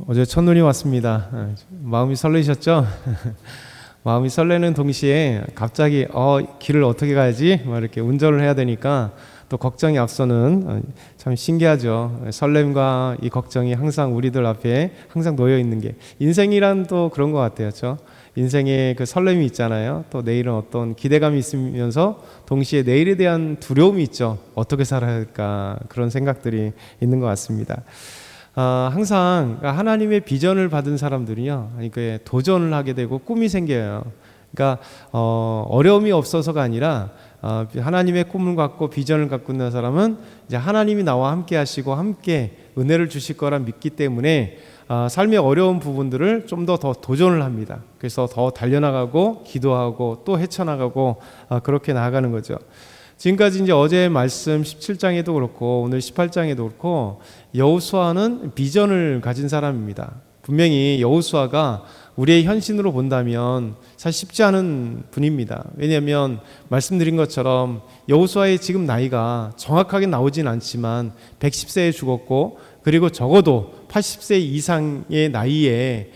어제 첫눈이 왔습니다. 마음이 설레셨죠? 마음이 설레는 동시에 갑자기 길을 어떻게 가야지? 막 이렇게 운전을 해야 되니까 또 걱정이 앞서는 참 신기하죠. 설렘과 이 걱정이 항상 우리들 앞에 항상 놓여 있는 게 인생이란 또 그런 것 같아요. 그렇죠? 인생에 그 설렘이 있잖아요. 또 내일은 어떤 기대감이 있으면서 동시에 내일에 대한 두려움이 있죠. 어떻게 살아야 할까 그런 생각들이 있는 것 같습니다. 항상 하나님의 비전을 받은 사람들이요, 그러니까 도전을 하게 되고 꿈이 생겨요. 그러니까 어려움이 없어서가 아니라 하나님의 꿈을 갖고 비전을 갖고 있는 사람은 이제 하나님이 나와 함께 하시고 함께 은혜를 주실 거라 믿기 때문에 삶의 어려운 부분들을 좀 더 도전을 합니다. 그래서 더 달려나가고 기도하고 또 헤쳐나가고 그렇게 나아가는 거죠. 지금까지 이제 어제 말씀 17장에도 그렇고 오늘 18장에도 그렇고 여호수아는 비전을 가진 사람입니다. 분명히 여호수아가 우리의 현신으로 본다면 사실 쉽지 않은 분입니다. 왜냐하면 말씀드린 것처럼 여호수아의 지금 나이가 정확하게 나오진 않지만 110세에 죽었고 그리고 적어도 80세 이상의 나이에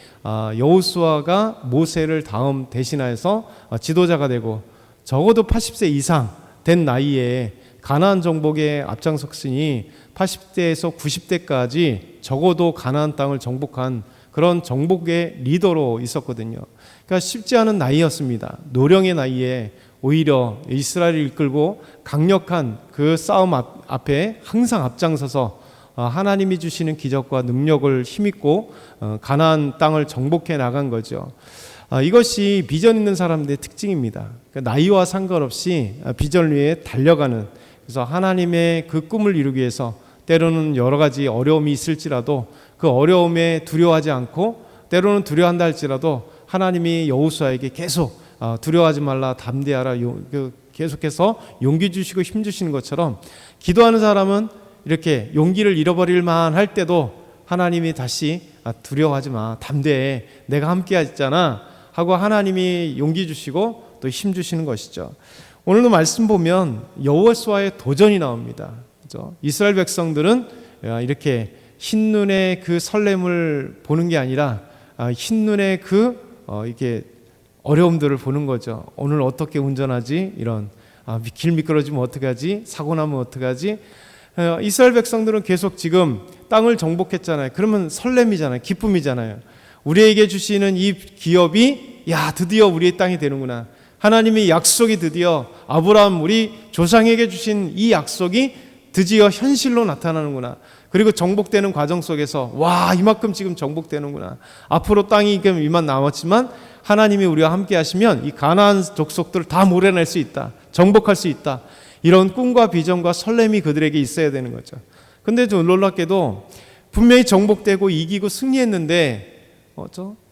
여호수아가 모세를 다음 대신하여서 지도자가 되고 적어도 80세 이상 된 나이에 가나안 정복에 앞장섰으니 80대에서 90대까지 적어도 가나안 땅을 정복한 그런 정복의 리더로 있었거든요. 그러니까 쉽지 않은 나이였습니다. 노령의 나이에 오히려 이스라엘을 이끌고 강력한 그 싸움 앞에 항상 앞장서서 하나님이 주시는 기적과 능력을 힘입고 가나안 땅을 정복해 나간 거죠. 이것이 비전 있는 사람들의 특징입니다. 그러니까 나이와 상관없이 비전을 위해 달려가는, 그래서 하나님의 그 꿈을 이루기 위해서 때로는 여러 가지 어려움이 있을지라도 그 어려움에 두려워하지 않고 때로는 두려워한다 할지라도 하나님이 여호수아에게 계속 두려워하지 말라, 담대하라, 계속해서 용기 주시고 힘 주시는 것처럼 기도하는 사람은 이렇게 용기를 잃어버릴만 할 때도 하나님이 다시 두려워하지 마, 담대해, 내가 함께 하잖아 하고 하나님이 용기 주시고 또 힘 주시는 것이죠. 오늘도 말씀 보면 여호수아의 도전이 나옵니다. 그렇죠? 이스라엘 백성들은 이렇게 흰눈의 그 설렘을 보는 게 아니라 흰눈의 이렇게 어려움들을 보는 거죠. 오늘 어떻게 운전하지? 이런 길 미끄러지면 어떻게 하지? 사고 나면 어떻게 하지? 이스라엘 백성들은 계속 지금 땅을 정복했잖아요. 그러면 설렘이잖아요. 기쁨이잖아요. 우리에게 주시는 이 기업이 드디어 우리의 땅이 되는구나. 하나님의 약속이 드디어 아브라함 우리 조상에게 주신 이 약속이 드디어 현실로 나타나는구나. 그리고 정복되는 과정 속에서 이만큼 지금 정복되는구나. 앞으로 땅이 이만 남았지만 하나님이 우리와 함께 하시면 이 가나안 족속들을 다 몰아낼 수 있다. 정복할 수 있다. 이런 꿈과 비전과 설렘이 그들에게 있어야 되는 거죠. 근데 좀 놀랍게도 분명히 정복되고 이기고 승리했는데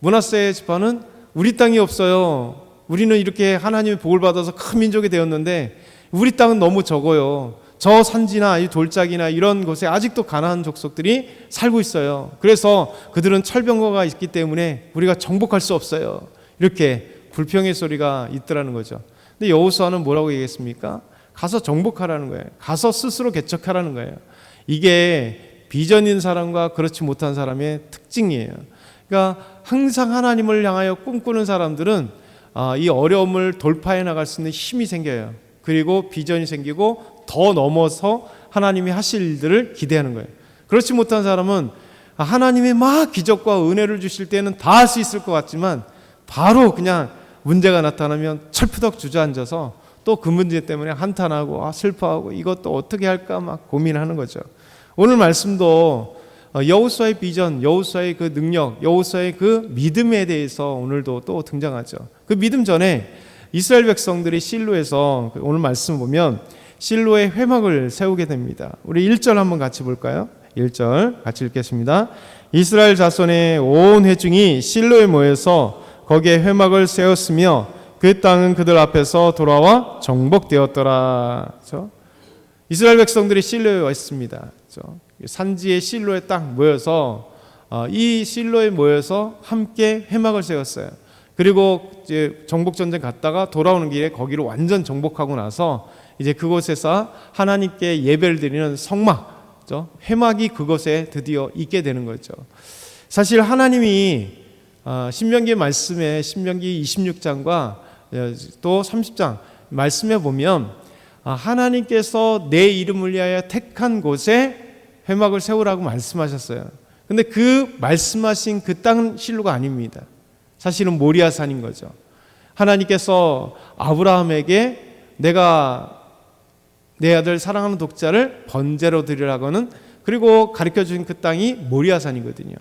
므낫세 지파는 우리 땅이 없어요. 우리는 이렇게 하나님의 복을 받아서 큰 민족이 되었는데 우리 땅은 너무 적어요. 저 산지나 이 돌짝이나 이런 곳에 아직도 가나안 족속들이 살고 있어요. 그래서 그들은 철병거가 있기 때문에 우리가 정복할 수 없어요. 이렇게 불평의 소리가 있더라는 거죠. 근데 여호수아는 뭐라고 얘기했습니까? 가서 정복하라는 거예요. 가서 스스로 개척하라는 거예요. 이게 비전 있는 사람과 그렇지 못한 사람의 특징이에요. 그러니까 항상 하나님을 향하여 꿈꾸는 사람들은 이 어려움을 돌파해 나갈 수 있는 힘이 생겨요. 그리고 비전이 생기고 더 넘어서 하나님이 하실 일들을 기대하는 거예요. 그렇지 못한 사람은 하나님이 막 기적과 은혜를 주실 때는 다 할 수 있을 것 같지만 바로 그냥 문제가 나타나면 철푸덕 주저앉아서 또 그 문제 때문에 한탄하고 슬퍼하고 이것도 어떻게 할까 막 고민하는 거죠. 오늘 말씀도 여호수아의 비전, 여호수아의 그 능력, 여호수아의 그 믿음에 대해서 오늘도 또 등장하죠. 그 믿음 전에 이스라엘 백성들이 실로에서 오늘 말씀 보면 실로에 회막을 세우게 됩니다. 우리 1절 한번 같이 볼까요? 1절 같이 읽겠습니다. 이스라엘 자손의 온 회중이 실로에 모여서 거기에 회막을 세웠으며 그 땅은 그들 앞에서 돌아와 정복되었더라. 그렇죠? 이스라엘 백성들이 실로에 와 있습니다. 그렇죠? 산지의 실로에 딱 모여서 이 실로에 모여서 함께 회막을 세웠어요. 그리고 이제 정복 전쟁 갔다가 돌아오는 길에 거기로 완전 정복하고 나서 이제 그곳에서 하나님께 예배를 드리는 성막, 회막이 그곳에 드디어 있게 되는 거죠. 사실 하나님이 신명기 말씀에 신명기 26장과 또 30장 말씀에 보면 하나님께서 내 이름을 위하여 택한 곳에 회막을 세우라고 말씀하셨어요. 근데 그 말씀하신 그 땅은 실로가 아닙니다. 사실은 모리아산인 거죠. 하나님께서 아브라함에게 내가 내 아들 사랑하는 독자를 번제로 드리라고는, 그리고 가르쳐 주신 그 땅이 모리아산이거든요.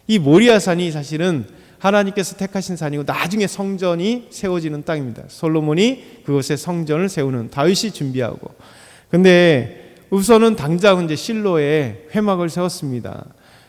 이 모리아산이 사실은 하나님께서 택하신 산이고 나중에 성전이 세워지는 땅입니다. 솔로몬이 그곳에 성전을 세우는, 다윗이 준비하고. 근데 우선은 당장 이제 실로에 회막을 세웠습니다.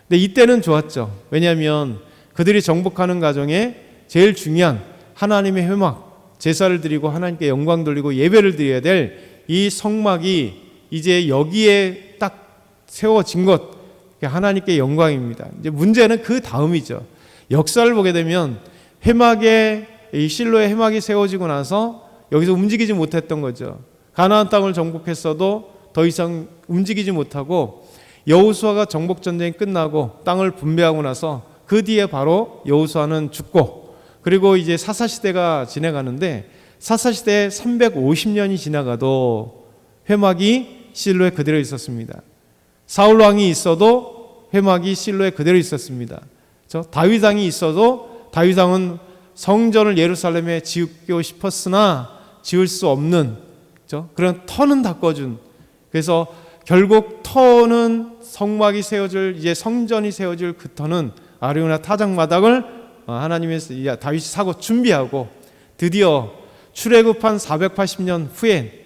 근데 이때는 좋았죠. 왜냐하면 그들이 정복하는 과정에 제일 중요한 하나님의 회막, 제사를 드리고 하나님께 영광 돌리고 예배를 드려야 될 이 성막이 이제 여기에 딱 세워진 것, 하나님께 영광입니다. 이제 문제는 그 다음이죠. 역사를 보게 되면 회막에, 이 실로의 회막이 세워지고 나서 여기서 움직이지 못했던 거죠. 가나안 땅을 정복했어도 더 이상 움직이지 못하고, 여호수아가 정복 전쟁이 끝나고 땅을 분배하고 나서 그 뒤에 바로 여호수아는 죽고, 그리고 이제 사사 시대가 지나가는데 사사 시대에 350년이 지나가도 회막이 실로에 그대로 있었습니다. 사울 왕이 있어도 회막이 실로에 그대로 있었습니다. 다윗 왕이 있어도 다윗 왕은 성전을 예루살렘에 지으고 싶었으나 지을 수 없는 그런 터는 닦아준, 그래서 결국 터는 성막이 세워질, 이제 성전이 세워질 그 터는 아리우나 타작마당을 하나님의 다윗이 사고 준비하고, 드디어 출애굽한 480년 후에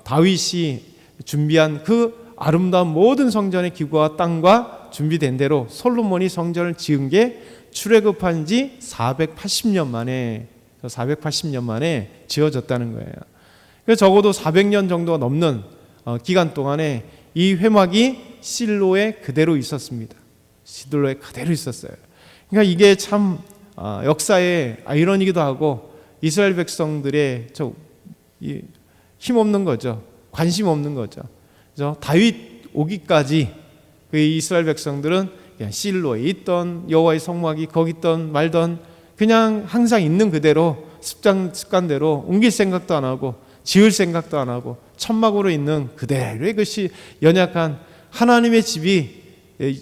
다윗이 준비한 그 아름다운 모든 성전의 기구와 땅과 준비된 대로 솔로몬이 성전을 지은 게 출애굽한 지 480년 만에 지어졌다는 거예요. 그래서 적어도 400년 정도가 넘는 기간 동안에 이 회막이 실로에 그대로 있었습니다. 실로에 그대로 있었어요. 그러니까 이게 참 역사의 아이러니기도 하고 이스라엘 백성들의 힘없는 거죠. 관심 없는 거죠. 다윗 오기까지 그 이스라엘 백성들은 그냥 실로에 있던 여호와의 성막이 거기 있던 말던 그냥 항상 있는 그대로 습관대로 옮길 생각도 안 하고 지을 생각도 안 하고 천막으로 있는 그대로의 것이 연약한 하나님의 집이,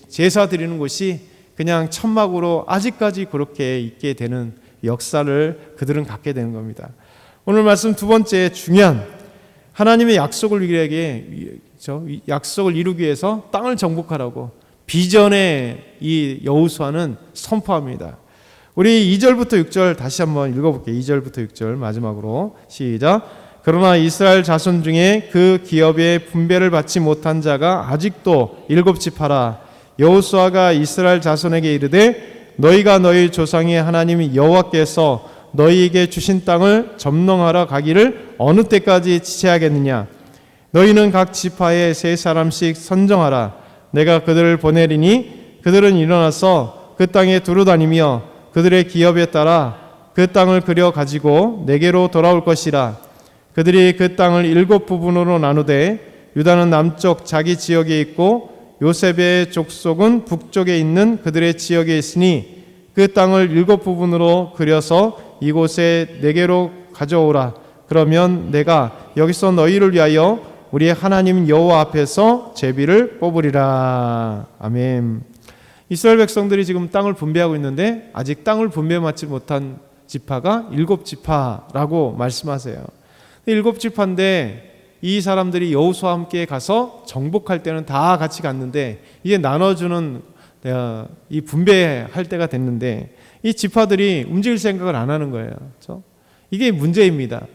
제사 드리는 곳이 그냥 천막으로 아직까지 그렇게 있게 되는 역사를 그들은 갖게 되는 겁니다. 오늘 말씀 두 번째 중요한 하나님의 약속을 이루기 위해서 땅을 정복하라고 비전의 이 여호수아는 선포합니다. 우리 2절부터 6절 다시 한번 읽어볼게요. 2절부터 6절 마지막으로 시작. 그러나 이스라엘 자손 중에 그 기업의 분배를 받지 못한 자가 아직도 7지파라. 여호수아가 이스라엘 자손에게 이르되 너희가 너희 조상의 하나님 여호와께서 너희에게 주신 땅을 점령하러 가기를 어느 때까지 지체하겠느냐. 너희는 각 지파에 3사람씩 선정하라. 내가 그들을 보내리니 그들은 일어나서 그 땅에 두루다니며 그들의 기업에 따라 그 땅을 그려 가지고 내게로 돌아올 것이라. 그들이 그 땅을 7부분으로 나누되 유다는 남쪽 자기 지역에 있고 요셉의 족속은 북쪽에 있는 그들의 지역에 있으니 그 땅을 7부분으로 그려서 이곳에 내게로 가져오라. 그러면 내가 여기서 너희를 위하여 우리의 하나님 여호와 앞에서 제비를 뽑으리라. 아멘. 이스라엘 백성들이 지금 땅을 분배하고 있는데 아직 땅을 분배받지 못한 지파가 7지파라고 말씀하세요. 7지파인데 이 사람들이 여호수아와 함께 가서 정복할 때는 다 같이 갔는데 이제 나눠주는 이 분배할 때가 됐는데 이 지파들이 움직일 생각을 안 하는 거예요. 그렇죠? 이게 문제입니다.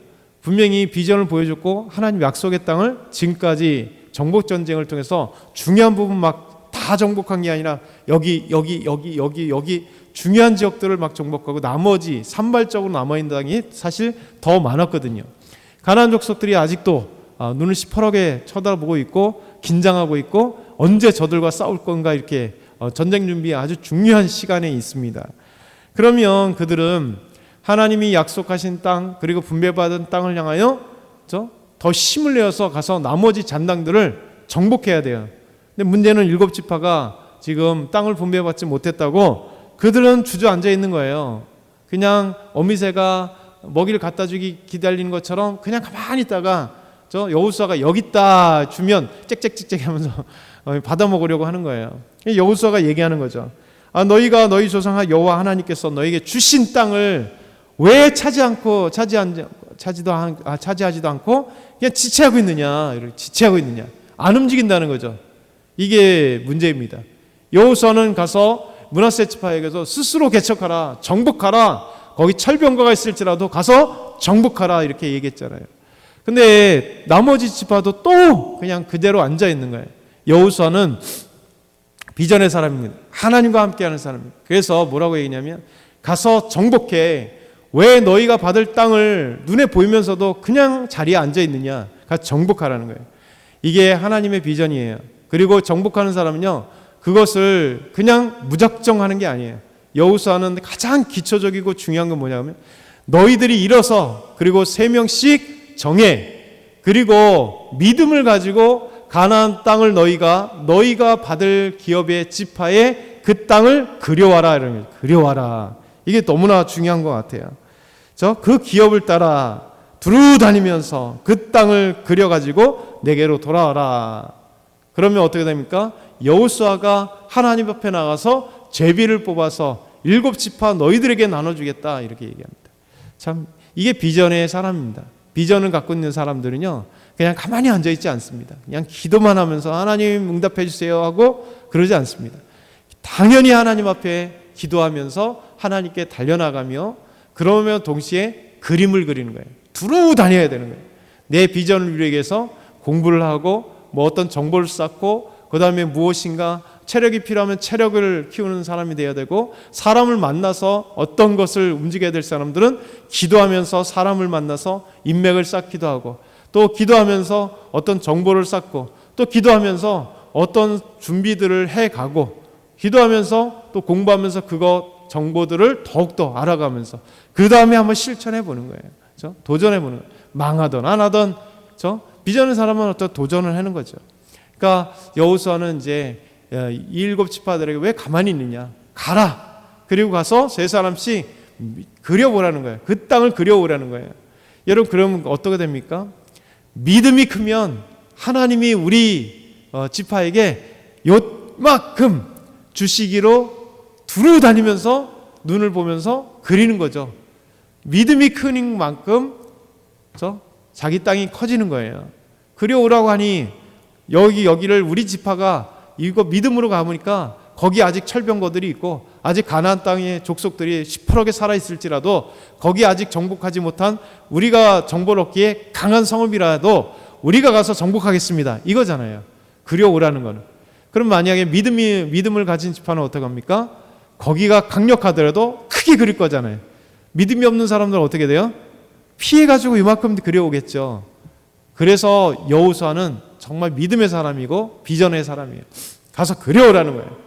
분명히 비전을 보여줬고 하나님 약속의 땅을 지금까지 정복 전쟁을 통해서 중요한 부분 막 다 정복한 게 아니라 여기 중요한 지역들을 막 정복하고 나머지 산발적으로 남아있는 땅이 사실 더 많았거든요. 가나안 족속들이 아직도 눈을 시퍼렇게 쳐다보고 있고 긴장하고 있고 언제 저들과 싸울 건가 이렇게 전쟁 준비에 아주 중요한 시간에 있습니다. 그러면 그들은 하나님이 약속하신 땅 그리고 분배받은 땅을 향하여 더 힘을 내어서 가서 나머지 잔당들을 정복해야 돼요. 근데 문제는 7지파가 지금 땅을 분배받지 못했다고 그들은 주저앉아 있는 거예요. 그냥 어미새가 먹이를 갖다 주기 기다리는 것처럼 그냥 가만히 있다가 여호수아가 여기 있다 주면 짹짹짹짹 하면서 받아 먹으려고 하는 거예요. 여호수아가 얘기하는 거죠. 너희가 너희 조상 여호와 하나님께서 너희에게 주신 땅을 왜 차지하지도 않고 그냥 지체하고 있느냐, 이렇게 지체하고 있느냐, 안 움직인다는 거죠. 이게 문제입니다. 여호수아는 가서 므낫세 지파에게서 스스로 개척하라, 정복하라, 거기 철병거가 있을지라도 가서 정복하라 이렇게 얘기했잖아요. 근데 나머지 지파도 또 그냥 그대로 앉아 있는 거예요. 여호수아는 비전의 사람입니다. 하나님과 함께하는 사람입니다. 그래서 뭐라고 얘기냐면 가서 정복해. 왜 너희가 받을 땅을 눈에 보이면서도 그냥 자리에 앉아 있느냐, 가서 정복하라는 거예요. 이게 하나님의 비전이에요. 그리고 정복하는 사람은요, 그것을 그냥 무작정 하는 게 아니에요. 여호수아는 가장 기초적이고 중요한 건 뭐냐면 너희들이 일어서 그리고 3명씩 정해, 그리고 믿음을 가지고 가나안 땅을 너희가 받을 기업의 지파에 그 땅을 그려와라. 이러면 그려와라. 이게 너무나 중요한 것 같아요. 그 기업을 따라 두루 다니면서 그 땅을 그려가지고 내게로 돌아와라. 그러면 어떻게 됩니까? 여호수아가 하나님 앞에 나가서 제비를 뽑아서 7지파 너희들에게 나눠주겠다 이렇게 얘기합니다. 참 이게 비전의 사람입니다. 비전을 갖고 있는 사람들은요, 그냥 가만히 앉아있지 않습니다. 그냥 기도만 하면서 하나님 응답해 주세요 하고 그러지 않습니다. 당연히 하나님 앞에 기도하면서 하나님께 달려나가며, 그러면 동시에 그림을 그리는 거예요. 두루 다녀야 되는 거예요. 내 비전을 위하기 위해서 공부를 하고 어떤 정보를 쌓고, 그 다음에 무엇인가 체력이 필요하면 체력을 키우는 사람이 되어야 되고, 사람을 만나서 어떤 것을 움직여야 될 사람들은 기도하면서 사람을 만나서 인맥을 쌓기도 하고, 또 기도하면서 어떤 정보를 쌓고, 또 기도하면서 어떤 준비들을 해가고, 기도하면서 또 공부하면서 그거 정보들을 더욱더 알아가면서 그 다음에 한번 실천해 보는 거예요. 그렇죠? 도전해 보는 거예요. 망하던 안 하던 비전의 사람은 어떤 도전을 하는 거죠. 그러니까 여호수아는 이제 이 7지파들에게 왜 가만히 있느냐, 가라. 그리고 가서 3사람씩 그려보라는 거예요. 그 땅을 그려오라는 거예요. 여러분, 그러면 어떻게 됩니까? 믿음이 크면 하나님이 우리 지파에게 요만큼 주시기로 두루 다니면서 눈을 보면서 그리는 거죠. 믿음이 큰 만큼 자기 땅이 커지는 거예요. 그려오라고 하니 여기를 우리 지파가 이거 믿음으로 가보니까 거기 아직 철병거들이 있고 아직 가나안 땅의 족속들이 시퍼렇게 살아있을지라도 거기 아직 정복하지 못한 우리가 정보를 얻기에 강한 성읍이라도 우리가 가서 정복하겠습니다, 이거잖아요. 그려오라는 거는. 그럼 만약에 믿음을 가진 지파는 어떻게 합니까? 거기가 강력하더라도 크게 그릴 거잖아요. 믿음이 없는 사람들은 어떻게 돼요? 피해가지고 이만큼 그려오겠죠. 그래서 여호수아는 정말 믿음의 사람이고 비전의 사람이에요. 가서 그려오라는 거예요.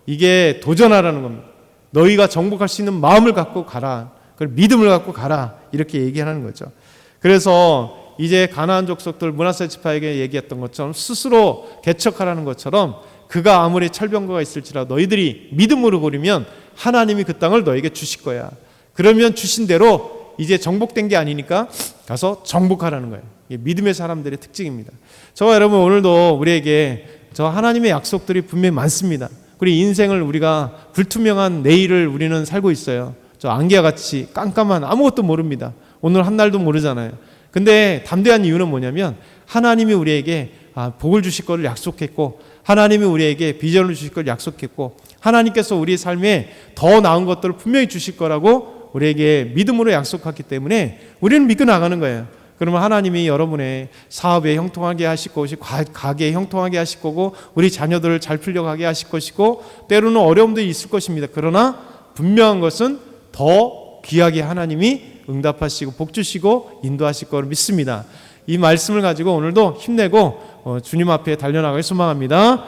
이게 도전하라는 겁니다. 너희가 정복할 수 있는 마음을 갖고 가라. 그걸 믿음을 갖고 가라. 이렇게 얘기하는 거죠. 그래서 이제 가나안 족속들 므낫세 지파에게 얘기했던 것처럼 스스로 개척하라는 것처럼 그가 아무리 철병거가 있을지라도 너희들이 믿음으로 그리면 하나님이 그 땅을 너에게 주실 거야. 그러면 주신 대로 이제 정복된 게 아니니까 가서 정복하라는 거예요. 이게 믿음의 사람들의 특징입니다. 저와 여러분, 오늘도 우리에게 하나님의 약속들이 분명히 많습니다. 우리 인생을 우리가 불투명한 내일을 우리는 살고 있어요. 안개와 같이 깜깜한, 아무것도 모릅니다. 오늘 한 날도 모르잖아요. 근데 담대한 이유는 뭐냐면 하나님이 우리에게 복을 주실 것을 약속했고, 하나님이 우리에게 비전을 주실 걸 약속했고, 하나님께서 우리 삶에 더 나은 것들을 분명히 주실 거라고 우리에게 믿음으로 약속했기 때문에 우리는 믿고 나가는 거예요. 그러면 하나님이 여러분의 사업에 형통하게 하실 것이고, 가게에 형통하게 하실 거고, 우리 자녀들을 잘 풀려가게 하실 것이고, 때로는 어려움도 있을 것입니다. 그러나 분명한 것은 더 귀하게 하나님이 응답하시고 복 주시고 인도하실 거를 믿습니다. 이 말씀을 가지고 오늘도 힘내고 주님 앞에 달려나가길 소망합니다.